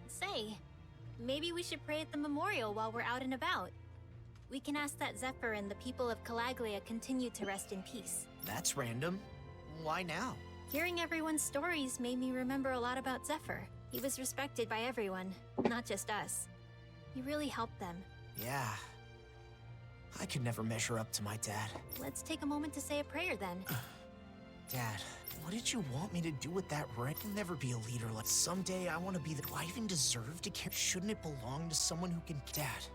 Say, maybe we should pray at the memorial while we're out and about. We can ask that Zephyr and the people of Calaglia continue to rest in peace. That's random. Why now? Hearing everyone's stories made me remember a lot about Zephyr. He was respected by everyone, not just us. He really helped them. Yeah. I could never measure up to my dad. Let's take a moment to say a prayer then. Dad, what did you want me to do with that ring? I'll never be a leader like someday I want to be the... Do I even deserve to care? Shouldn't it belong to someone who can... Dad.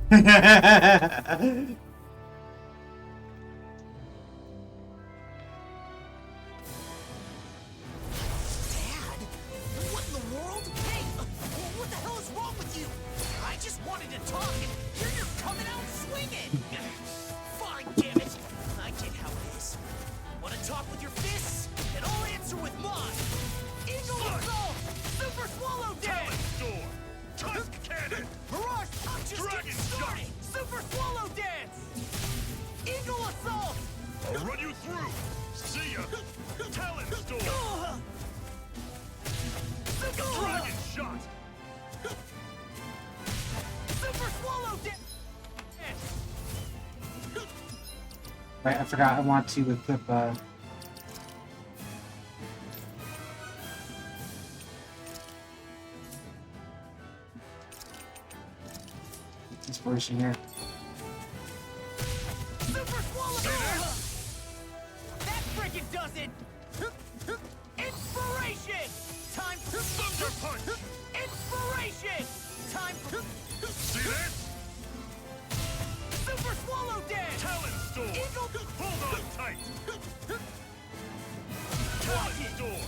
Dad, what in the world? Hey, what the hell is wrong with you? I just wanted to talk and here you're coming out swinging. Fine, damn it. I get how it is. Want to talk with your fists? And I'll answer with mine. Eagle Assault! Super Swallow Dance! Door! Tusk Cannon! Mirage! I'm just Dragon getting started! Super Swallow Dance! Eagle Assault! I'll run you through! See ya! Talon Storm! Dragon Shot! Super Swallow Dance! right, I forgot I want to equip inspiration here. Super Swallow! That frickin' does it! Inspiration! Time to Thunder Punch! Inspiration! Time for See this? Super Swallow Dance! Talon Storm! Eagle! Hold on tight! Watch Talon it! Storm!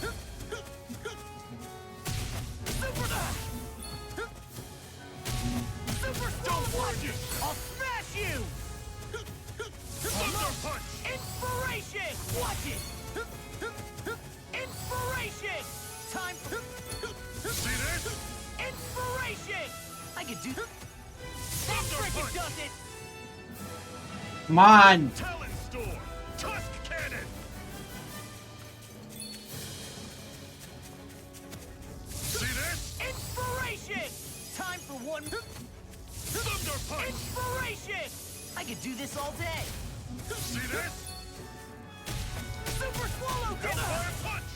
Super Don't Swallow work Dance! it! I'll smash you! Thunder Punch! Inspiration! Watch it! Inspiration! Time for See this? Inspiration! I can do that. Thunder Frickin' Punch! does it! Come on! Talon Storm! Tusk Cannon! See this? Inspiration! Time for one. Thunder Punch! Inspiration! I could do this all day. See this? Super Swallow Dance! Hellfire Punch!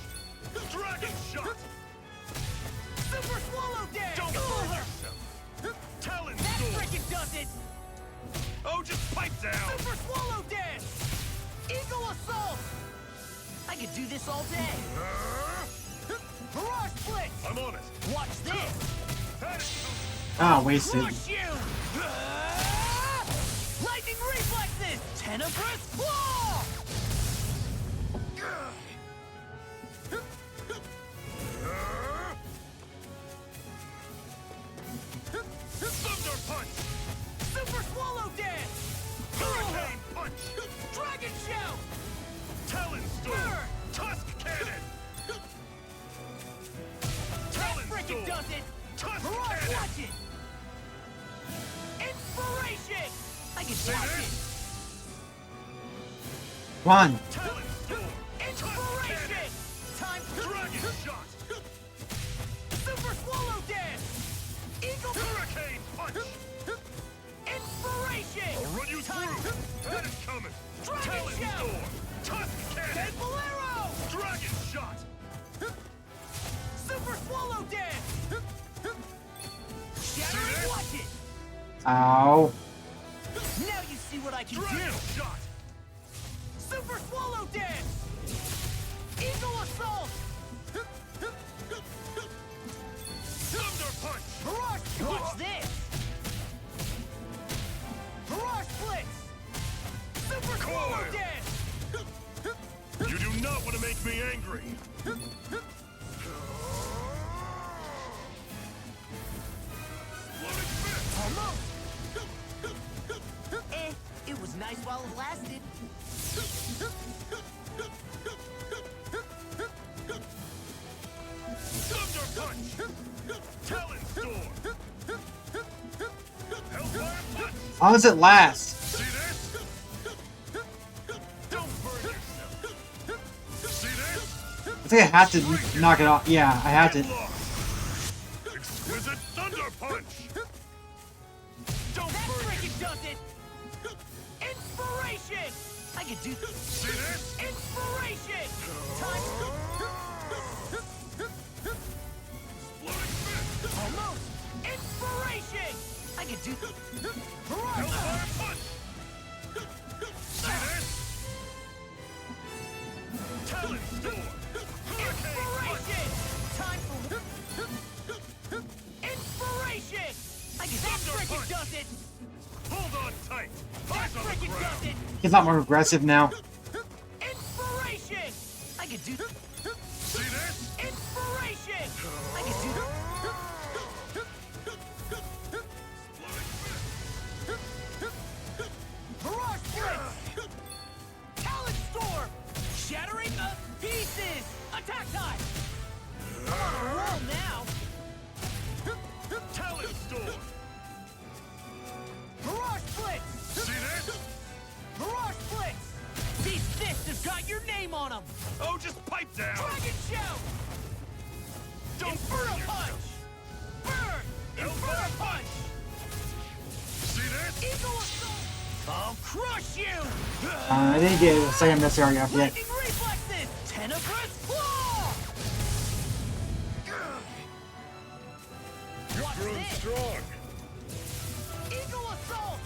Dragon Shot! Super Swallow Dance! Don't burn yourself! Talon That Storm! frickin' does it! Oh, just pipe down! Super Swallow Dance! Eagle Assault! I could do this all day. Mirage Blitz! I'm on it! Watch this! That is Ah, wasted. Crush you! Lightning reflexes! Tenebrous Claw! Thunder Punch! Super Swallow Dance! Hurricane Punch! Dragon Shout! Talon Storm! Burn! Tusk Cannon! That Talon frickin' Storm! does it! Tusk Mirage, Cannon! watch it! Inspiration! I can See watch this? it! Come on! Talon Storm! Tusk Inspiration! Cannon! Time to Dragon Shot! Super Swallow Dance! Eagle Hurricane Punch! Inspiration! I'll run you Time through! That is coming! Dragon Talon Shout! Storm! Tusk Cannon! Bolero! Dragon Shot! Super Swallow Dance! Shattering, this? watch it! Ow! Now you see what I can Dragon do! Shot! Super Swallow Dance! Eagle Assault! Thunder Punch! Mirage! Watch this! Mirage Blitz! Super Swallow Coil! Dance! You do not want to make me angry! Floating fist! Almost! It was nice while it lasted. Thunder Punch! Talon Storm! Hellfire Punch! How does it last? See this? Don't burn yourself! See this? think I had to knock it off. Yeah, I had to. Exquisite thunder punch. Don't freaking does it! Inspiration! I can do this. See this? Inspiration! Time. Exploding fist. Almost. Inspiration! I can do this. Hellfire punch. See this? Talent storm. Hurricane punch. Inspiration! Time for inspiration! I can that Thunder freaking punch. does it! Hold on tight. That Eyes on the freaking ground. does it! He's not more aggressive now. Inspiration! I can do See this? inspiration! I can do Mirage Blitz! Talent Storm! Shattering the pieces! Attack time! I'm on a roll now! Talent storm. Mirage Blitz! See this? Mirage Blitz! These fists have got your name on them! Oh, just pipe down. Dragon Shout! Don't Inferno burn yourself. Punch! Burn! Inferno Punch! See this? Eagle Assault! I'll crush you! I didn't get a second necessary after that. Lightning Reflexes! Tenebrous Claw! You're What's grown this? strong. Eagle Assault!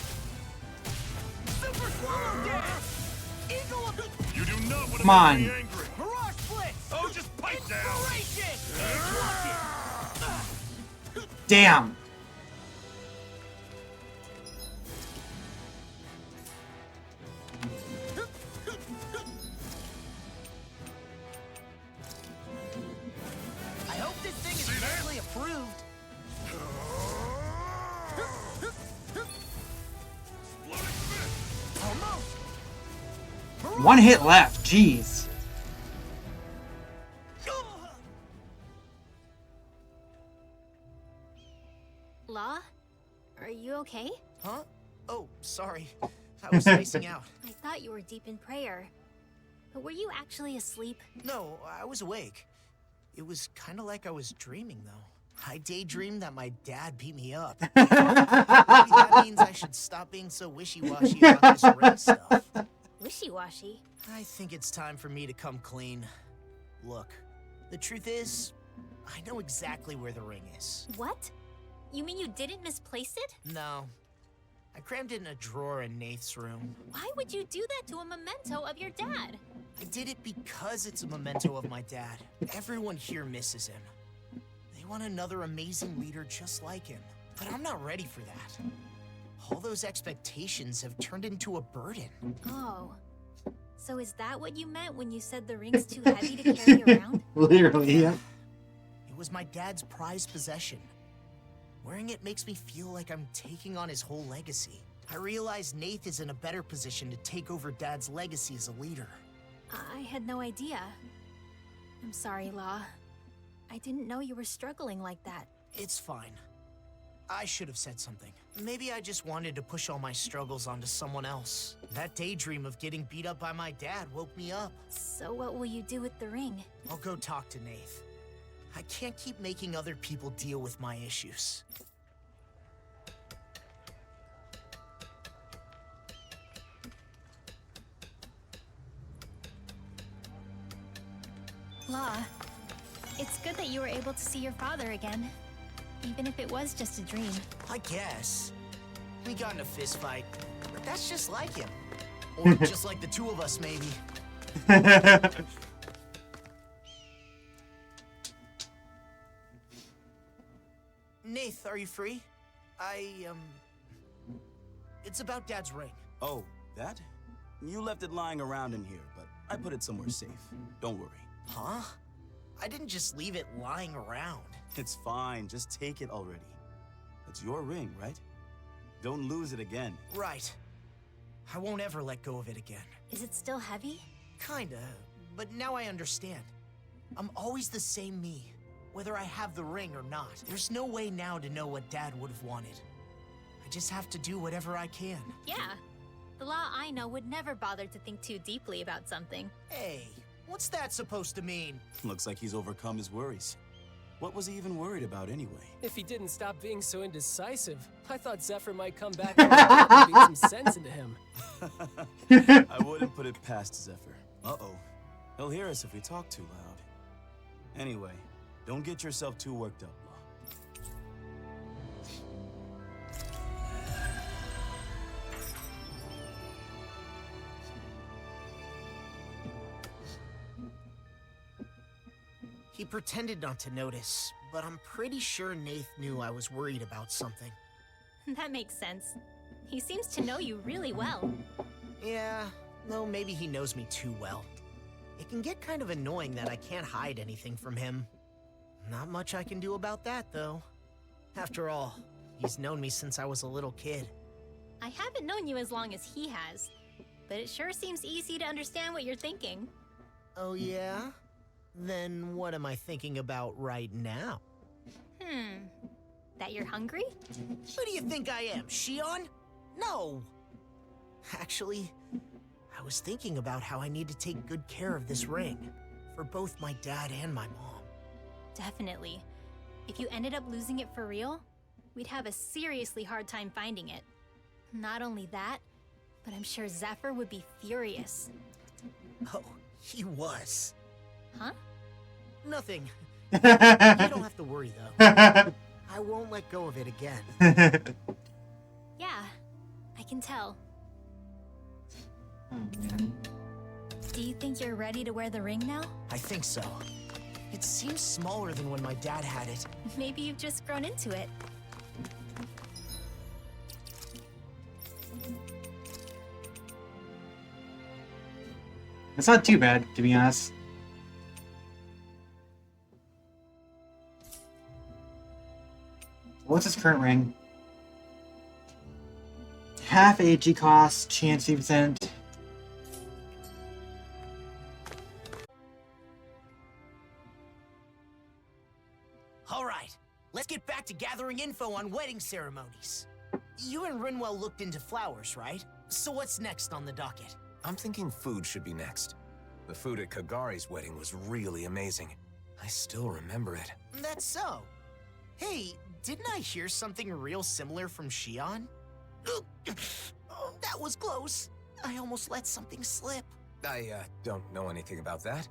Super Swallow Dance! Eagle Assault! You do not want to Come on. make me angry. Mirage Blitz! Oh, just pipe down. Inspiration! Watch it! Damn. I hope this thing is See that? medically approved. Exploding fist. Almost. One hit left. Jeez. Law? Are you okay? Huh? Oh, sorry. I was spacing out. I thought you were deep in prayer. But were you actually asleep? No, I was awake. It was kind of like I was dreaming, though. I daydreamed that my dad beat me up. Maybe that means I should stop being so wishy-washy about this ring stuff. Wishy-washy. I think it's time for me to come clean. Look, the truth is, I know exactly where the ring is. What? You mean you didn't misplace it? No. I crammed it in a drawer in Nath's room. Why would you do that to a memento of your dad? I did it because it's a memento of my dad. Everyone here misses him. They want another amazing leader just like him. But I'm not ready for that. All those expectations have turned into a burden. Oh. So is that what you meant when you said the ring's too heavy to carry around? Literally, yeah. It was my dad's prized possession. Wearing it makes me feel like I'm taking on his whole legacy. I realize Nath is in a better position to take over Dad's legacy as a leader. I had no idea. I'm sorry, Law. I didn't know you were struggling like that. It's fine. I should have said something. Maybe I just wanted to push all my struggles onto someone else. That daydream of getting beat up by my dad woke me up. So what will you do with the ring? I'll go talk to Nath. I can't keep making other people deal with my issues. Law, it's good that you were able to see your father again. Even if it was just a dream. I guess. We got in a fist fight, but that's just like him. Or just like the two of us, maybe. Nath, are you free? It's about Dad's ring. Oh, that? You left it lying around in here, but I put it somewhere safe. Don't worry. Huh? I didn't just leave it lying around. It's fine, just take it already. It's your ring, right? Don't lose it again. Right. I won't ever let go of it again. Is it still heavy? Kinda, but now I understand. I'm always the same me, whether I have the ring or not. There's no way now to know what Dad would have wanted. I just have to do whatever I can. Yeah. The Law I know would never bother to think too deeply about something. Hey, What's that supposed to mean? Looks like he's overcome his worries. What was he even worried about anyway? If he didn't stop being so indecisive, I thought Zephyr might come back and beat some sense into him. I wouldn't put it past Zephyr. Uh-oh. He'll hear us if we talk too loud. Anyway, don't get yourself too worked up, Law. He pretended not to notice, but I'm pretty sure Nath knew I was worried about something. That makes sense. He seems to know you really well. Yeah, though maybe he knows me too well. It can get kind of annoying that I can't hide anything from him. Not much I can do about that, though. After all, he's known me since I was a little kid. I haven't known you as long as he has, but it sure seems easy to understand what you're thinking. Oh yeah? Then what am I thinking about right now? That you're hungry? Who do you think I am, Shion? No! Actually, I was thinking about how I need to take good care of this ring. For both my dad and my mom. Definitely. If you ended up losing it for real, we'd have a seriously hard time finding it. Not only that, but I'm sure Zephyr would be furious. Oh, he was. Huh? Nothing. You don't have to worry, though. I won't let go of it again. Yeah, I can tell. Oh, man. Do you think you're ready to wear the ring now? I think so. It seems smaller than when my dad had it. Maybe you've just grown into it. It's not too bad, to be honest. What's his current ring? Half AG cost, chance 50%. Alright, let's get back to gathering info on wedding ceremonies. You and Rinwell looked into flowers, right? So what's next on the docket? I'm thinking food should be next. The food at Kagari's wedding was really amazing. I still remember it. That's so. Hey, didn't I hear something real similar from Shion? Oh, that was close. I almost let something slip. I don't know anything about that.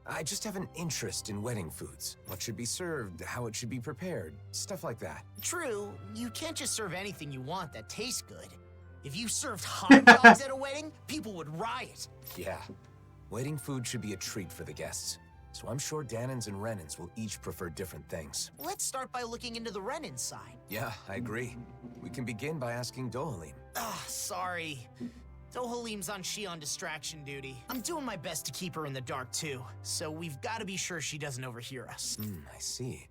I just have an interest in wedding foods. What should be served, how it should be prepared, stuff like that. True, you can't just serve anything you want that tastes good. If you served hot dogs at a wedding, people would riot. Yeah. Wedding food should be a treat for the guests. So I'm sure Dahnans and Renans will each prefer different things. Let's start by looking into the Renan side. Yeah, I agree. We can begin by asking Dohalim. Sorry. Dohalim's on Shion distraction duty. I'm doing my best to keep her in the dark too, so we've got to be sure she doesn't overhear us. I see.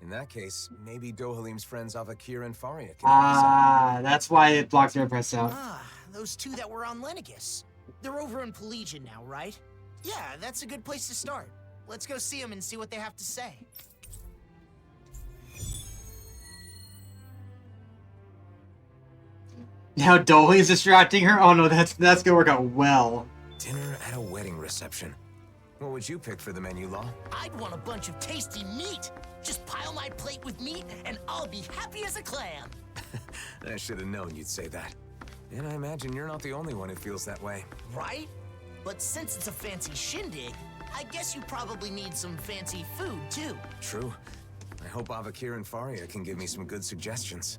In that case, maybe Dohalim's friends Avakir and Faria can help us out. That's why it blocks their press out. Those two that were on Lenegus. They're over in Pelagian now, right? Yeah, that's a good place to start. Let's go see them and see what they have to say. Now Dolly's distracting her? Oh no, that's gonna work out well. Dinner at a wedding reception. What would you pick for the menu, Law? I'd want a bunch of tasty meat. Just pile my plate with meat and I'll be happy as a clam. I should have known you'd say that. And I imagine you're not the only one who feels that way. Right? But since it's a fancy shindig, I guess you probably need some fancy food, too. True. I hope Avakir and Faria can give me some good suggestions.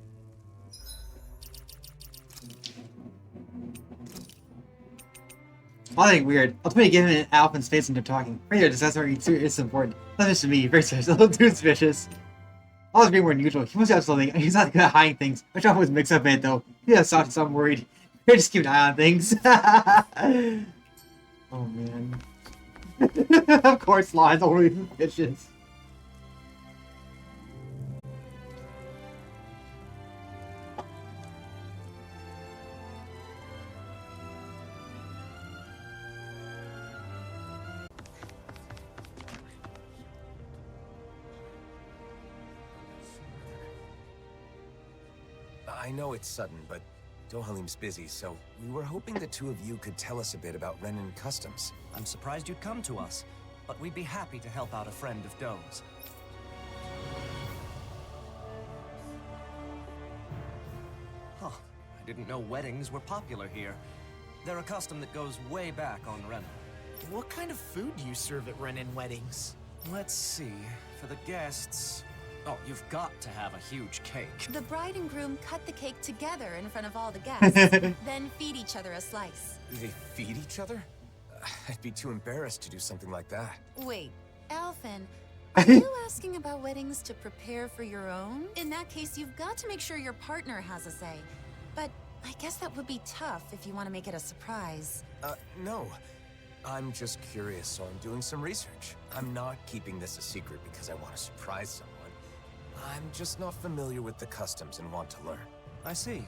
I think weird. Ultimately giving an Alpin's face into talking. Radio disaster is important. Not just to me, very serious, a little too suspicious. Always being more unusual. He must have something. He's not good at hiding things. I try to always mix up in it though. Yeah, so I'm worried. We're just keeping an eye on things. Oh man. Of course, Law is always suspicious. I know it's sudden, but Dohalim's busy, so we were hoping the two of you could tell us a bit about Renan Customs. I'm surprised you'd come to us, but we'd be happy to help out a friend of Doe's. Huh. I didn't know weddings were popular here. They're a custom that goes way back on Rena. What kind of food do you serve at Renan weddings? Let's see. For the guests... Oh, you've got to have a huge cake. The bride and groom cut the cake together in front of all the guests, then feed each other a slice. They feed each other? I'd be too embarrassed to do something like that. Wait, Alphen, are you asking about weddings to prepare for your own? In that case, you've got to make sure your partner has a say. But I guess that would be tough if you want to make it a surprise. No. I'm just curious, so I'm doing some research. I'm not keeping this a secret because I want to surprise someone. I'm just not familiar with the customs and want to learn. I see.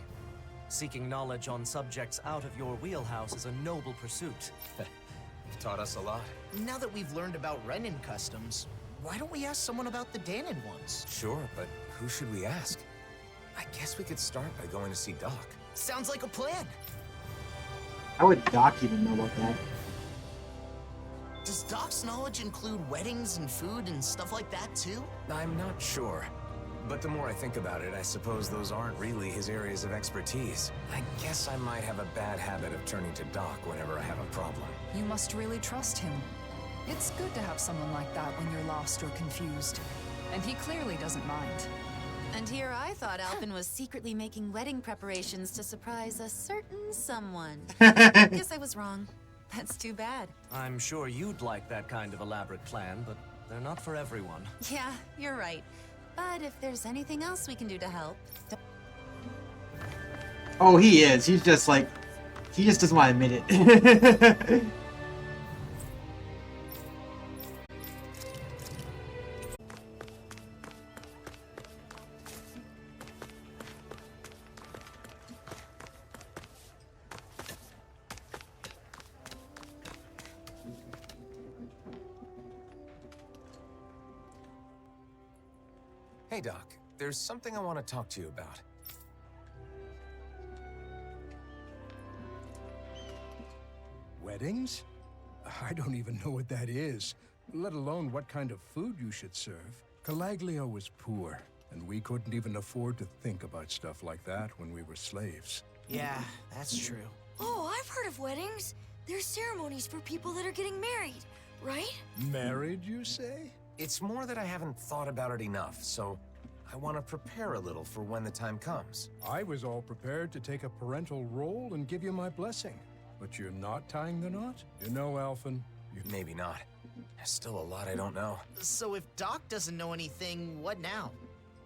Seeking knowledge on subjects out of your wheelhouse is a noble pursuit. You've taught us a lot. Now that we've learned about Renan customs, why don't we ask someone about the Dahna ones? Sure, but who should we ask? I guess we could start by going to see Doc. Sounds like a plan. How would Doc even know about that? Does Doc's knowledge include weddings and food and stuff like that too? I'm not sure. But the more I think about it, I suppose those aren't really his areas of expertise. I guess I might have a bad habit of turning to Doc whenever I have a problem. You must really trust him. It's good to have someone like that when you're lost or confused. And he clearly doesn't mind. And here I thought Alphen was secretly making wedding preparations to surprise a certain someone. Guess I was wrong. That's too bad. I'm sure you'd like that kind of elaborate plan, but they're not for everyone. Yeah, you're right. But if there's anything else we can do to help... Oh, he is. He's just like... He just doesn't want to admit it. Hey, Doc. There's something I want to talk to you about. Weddings? I don't even know what that is, let alone what kind of food you should serve. Calaglia was poor, and we couldn't even afford to think about stuff like that when we were slaves. Yeah, that's true. Oh, I've heard of weddings. There's ceremonies for people that are getting married, right? Married, you say? It's more that I haven't thought about it enough, so I want to prepare a little for when the time comes. I was all prepared to take a parental role and give you my blessing. But you're not tying the knot? You know, Alphen, Maybe not. There's still a lot I don't know. So if Doc doesn't know anything, what now?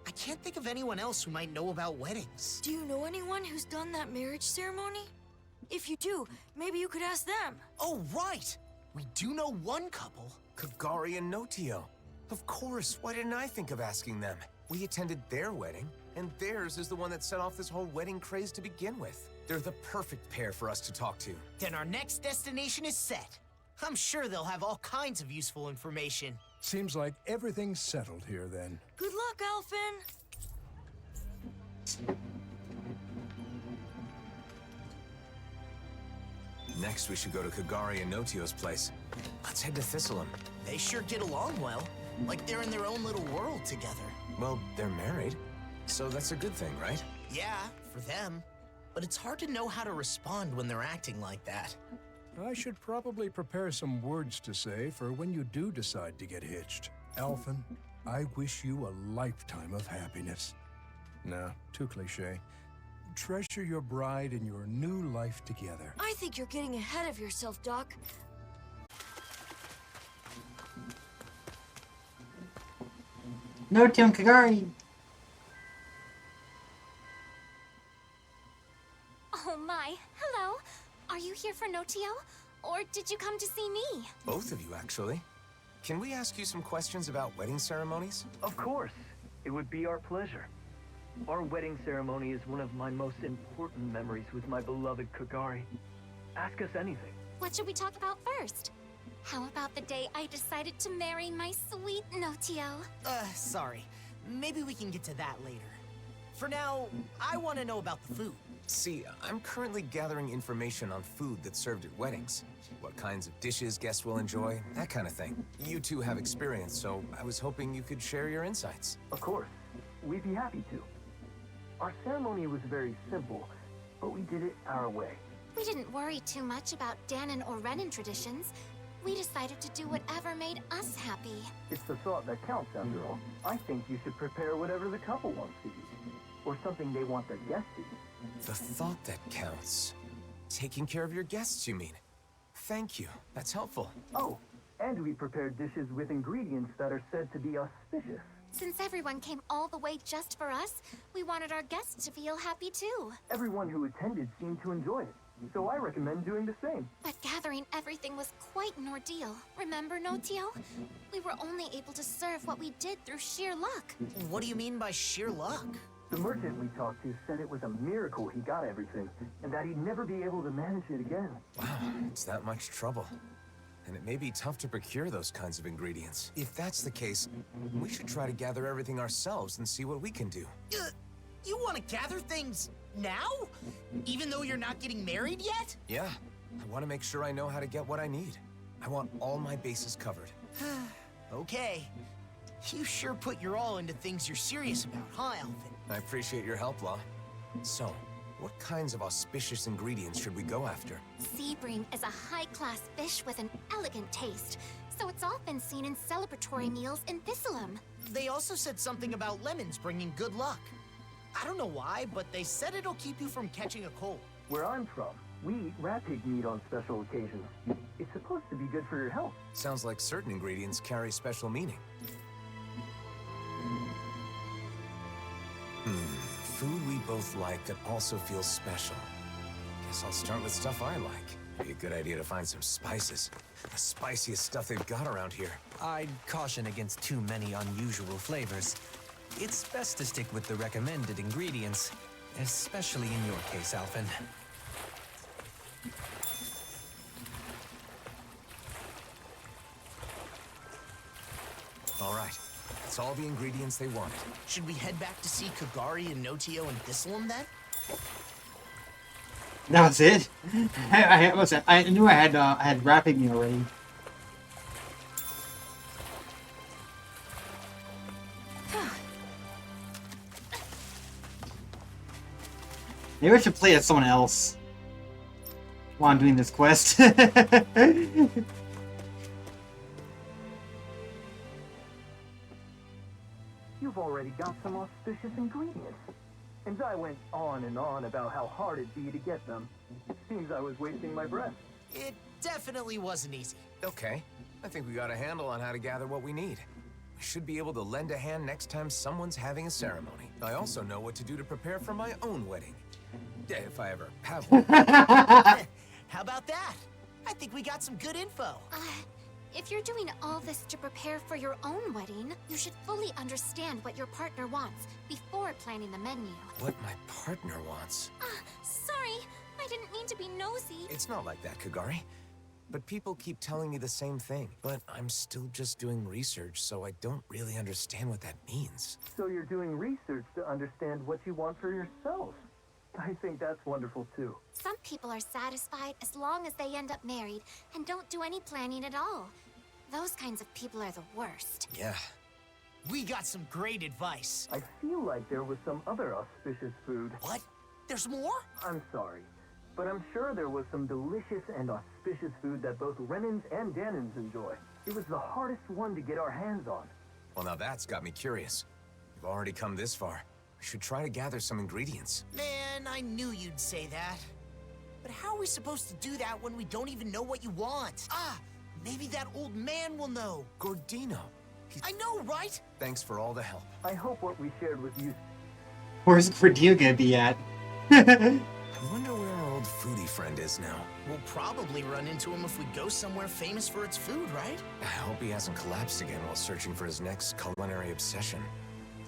I can't think of anyone else who might know about weddings. Do you know anyone who's done that marriage ceremony? If you do, maybe you could ask them. Oh, right! We do know one couple. Kagari and Notio. Of course, why didn't I think of asking them? We attended their wedding, and theirs is the one that set off this whole wedding craze to begin with. They're the perfect pair for us to talk to. Then our next destination is set. I'm sure they'll have all kinds of useful information. Seems like everything's settled here then. Good luck, Alphen. Next, we should go to Kagari and Notio's place. Let's head to Thistleum. They sure get along well. Like they're in their own little world together. Well, they're married, so that's a good thing, right? Yeah, for them. But it's hard to know how to respond when they're acting like that. I should probably prepare some words to say for when you do decide to get hitched. Alphen, I wish you a lifetime of happiness. Nah, too cliche. Treasure your bride and your new life together. I think you're getting ahead of yourself, Doc. No, Tim Kagari. Oh my, hello. Are you here for Notio? Or did you come to see me? Both of you, actually. Can we ask you some questions about wedding ceremonies? Of course. It would be our pleasure. Our wedding ceremony is one of my most important memories with my beloved Kagari. Ask us anything. What should we talk about first? How about the day I decided to marry my sweet Notio? Sorry. Maybe we can get to that later. For now, I want to know about the food. See, I'm currently gathering information on food that's served at weddings. What kinds of dishes guests will enjoy, that kind of thing. You two have experience, so I was hoping you could share your insights. Of course. We'd be happy to. Our ceremony was very simple, but we did it our way. We didn't worry too much about Dahna or Rena traditions. We decided to do whatever made us happy. It's the thought that counts, after all. I think you should prepare whatever the couple wants to eat, or something they want their guests to eat. The thought that counts. Taking care of your guests, you mean? Thank you. That's helpful. Oh, and we prepared dishes with ingredients that are said to be auspicious. Since everyone came all the way just for us, we wanted our guests to feel happy too. Everyone who attended seemed to enjoy it, so I recommend doing the same. But gathering everything was quite an ordeal. Remember, Notio? We were only able to serve what we did through sheer luck. What do you mean by sheer luck? The merchant we talked to said it was a miracle he got everything, and that he'd never be able to manage it again. Wow, it's that much trouble. And it may be tough to procure those kinds of ingredients. If that's the case, we should try to gather everything ourselves and see what we can do. You want to gather things now? Even though you're not getting married yet? Yeah, I want to make sure I know how to get what I need. I want all my bases covered. Okay. You sure put your all into things you're serious about, huh, Alvin? I appreciate your help, Law. So, what kinds of auspicious ingredients should we go after? Sea bream is a high-class fish with an elegant taste, so it's often seen in celebratory meals in Thistleum. They also said something about lemons bringing good luck. I don't know why, but they said it'll keep you from catching a cold. Where I'm from, we eat rat pig meat on special occasions. It's supposed to be good for your health. Sounds like certain ingredients carry special meaning. Food we both like that also feels special. Guess I'll start with stuff I like. Be a good idea to find some spices. The spiciest stuff they've got around here. I'd caution against too many unusual flavors. It's best to stick with the recommended ingredients, especially in your case, Alvin. All right. That's all the ingredients they wanted. Should we head back to see Kagari and Notio and Thistleum then? That was it? I knew I had wrapping me already. Maybe I should play as someone else while I'm doing this quest. You've already got some auspicious ingredients. And I went on and on about how hard it'd be to get them. It seems I was wasting my breath. It definitely wasn't easy. Okay. I think we got a handle on how to gather what we need. We should be able to lend a hand next time someone's having a ceremony. I also know what to do to prepare for my own wedding. Yeah, if I ever have one. How about that? I think we got some good info. If you're doing all this to prepare for your own wedding, you should fully understand what your partner wants before planning the menu. What my partner wants? Sorry, I didn't mean to be nosy. It's not like that, Kagari. But people keep telling me the same thing. But I'm still just doing research, so I don't really understand what that means. So you're doing research to understand what you want for yourself. I think that's wonderful too. Some people are satisfied as long as they end up married and don't do any planning at all. Those kinds of people are the worst. Yeah. We got some great advice. I feel like there was some other auspicious food. What? There's more? I'm sorry, but I'm sure there was some delicious and auspicious food that both Renans and Dahnans enjoy. It was the hardest one to get our hands on. Well, now that's got me curious. We've already come this far. We should try to gather some ingredients. Man, I knew you'd say that. But how are we supposed to do that when we don't even know what you want? Maybe that old man will know. Gordino. I know, right? Thanks for all the help. I hope what we shared with you... Where's Gordino gonna be at? I wonder where our old foodie friend is now. We'll probably run into him if we go somewhere famous for its food, right? I hope he hasn't collapsed again while searching for his next culinary obsession.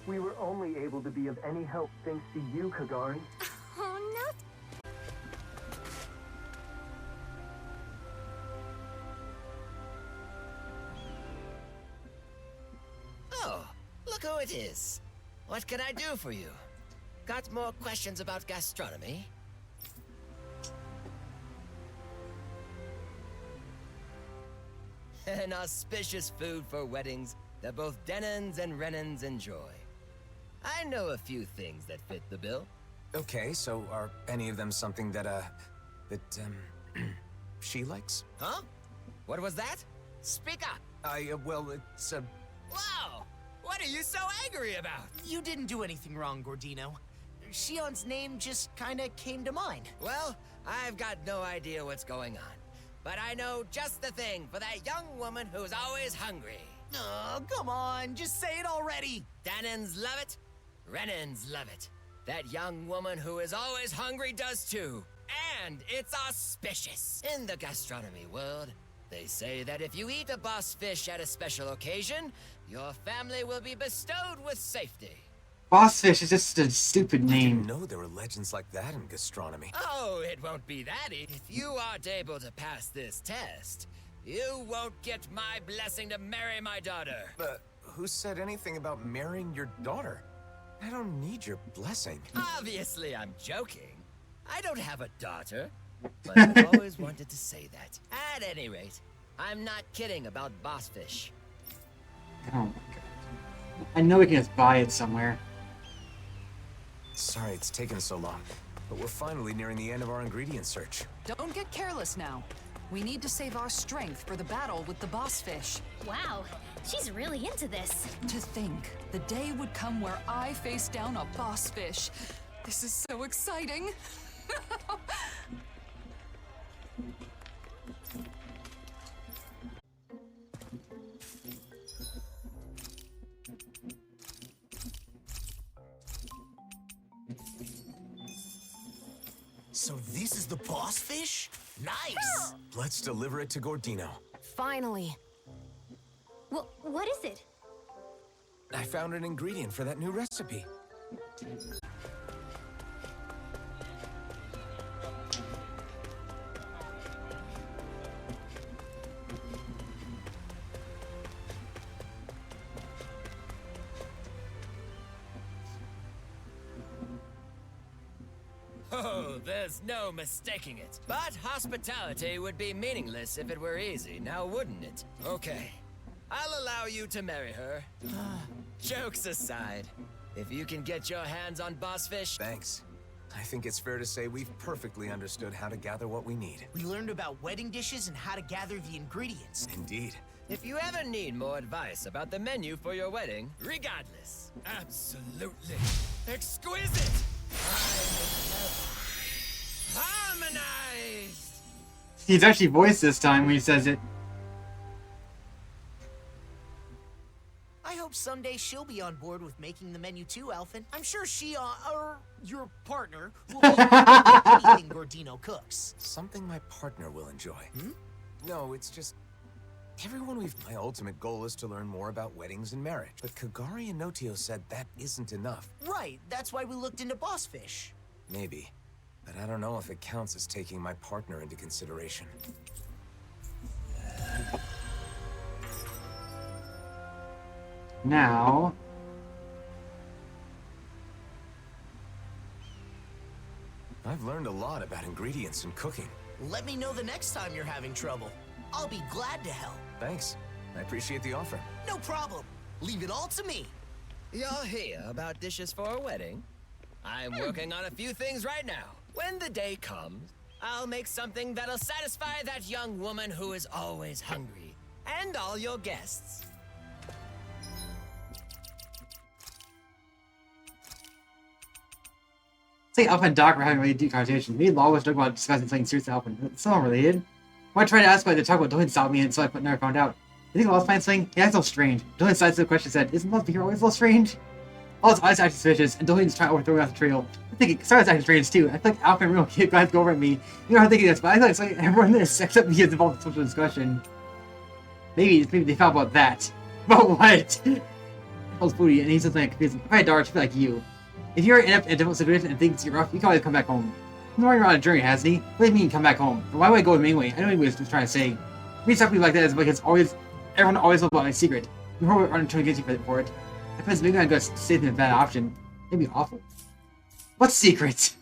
We were only able to be of any help thanks to you, Kagari. Oh, no. Oh, look who it is. What can I do for you? Got more questions about gastronomy? An auspicious food for weddings that both Dahnans and Renans enjoy. I know a few things that fit the bill. Okay, so are any of them something that, she likes? Huh? What was that? Speak up! Well, it's, Wow! What are you so angry about? You didn't do anything wrong, Gordino. Shion's name just kinda came to mind. Well, I've got no idea what's going on. But I know just the thing for that young woman who's always hungry. Oh, come on, just say it already! Dahnans love it, Renans love it. That young woman who is always hungry does too. And it's auspicious. In the gastronomy world, they say that if you eat a boss fish at a special occasion, your family will be bestowed with safety. Boss fish is just a stupid I name. didn't know there were legends like that in gastronomy. Oh, it won't be that easy. If you aren't able to pass this test, you won't get my blessing to marry my daughter. Who said anything about marrying your daughter? I don't need your blessing. Obviously, I'm joking. I don't have a daughter, but I've always wanted to say that. At any rate, I'm not kidding about boss fish. Oh my god. I know we can just buy it somewhere. Sorry it's taken so long, but we're finally nearing the end of our ingredient search. Don't get careless now. We need to save our strength for the battle with the boss fish. Wow, she's really into this. To think, the day would come where I face down a boss fish. This is so exciting. So this is the boss fish? Nice! Let's deliver it to Gordino. Finally. What is it? I found an ingredient for that new recipe. Oh, there's no mistaking it. But hospitality would be meaningless if it were easy, now wouldn't it? Okay, I'll allow you to marry her. Jokes aside, if you can get your hands on boss fish... Thanks. I think it's fair to say we've perfectly understood how to gather what we need. We learned about wedding dishes and how to gather the ingredients. Indeed. If you ever need more advice about the menu for your wedding, regardless, absolutely exquisite! Harmonized! He's actually voiced this time when he says it. I hope someday she'll be on board with making the menu too, Alphen. I'm sure she, or your partner, will be anything Gordino cooks. Something my partner will enjoy. No, it's just... My ultimate goal is to learn more about weddings and marriage. But Kagari and Notio said that isn't enough. Right, that's why we looked into boss fish. Maybe. But I don't know if it counts as taking my partner into consideration. Now... I've learned a lot about ingredients and cooking. Let me know the next time you're having trouble. I'll be glad to help. Thanks. I appreciate the offer. No problem. Leave it all to me. Y'all hear about dishes for a wedding? I'm working on a few things right now. When the day comes, I'll make something that'll satisfy that young woman who is always hungry. And all your guests. Say Alpha and Doc were having a really deep conversation. Me and Law was talking about discussing something serious to Alpha. It's not related. When I tried to ask why they talk about don't stop me, and so I never found out. You think Law's playing something? Yeah, that's so strange. Dolan sides to the question said, isn't Love here always a little strange? All his eyes acting suspicious, and Dolan's trying to overthrow me off the trail. I'm thinking, Sarah's acting strange too. I feel like Alpha and Real kid glad to go over at me. You know, I'm thinking this, but I feel like, it's like everyone in this, except me, is involved in social discussion. Maybe they found about that. But what? I was booty, and he's just like, confused. If I had Dark, she'd be like you. If you're in a difficult situation and things get rough, you can always come back home. He's already on a journey, hasn't he? What do you mean come back home? Or why would I go with him anyway? I know what he was trying to say. Me stuff like that is like it's always everyone always knows about my secret. You probably aren't trying to get you for it. I suppose maybe I'm gonna stay in that option. It'd be awful. What secret?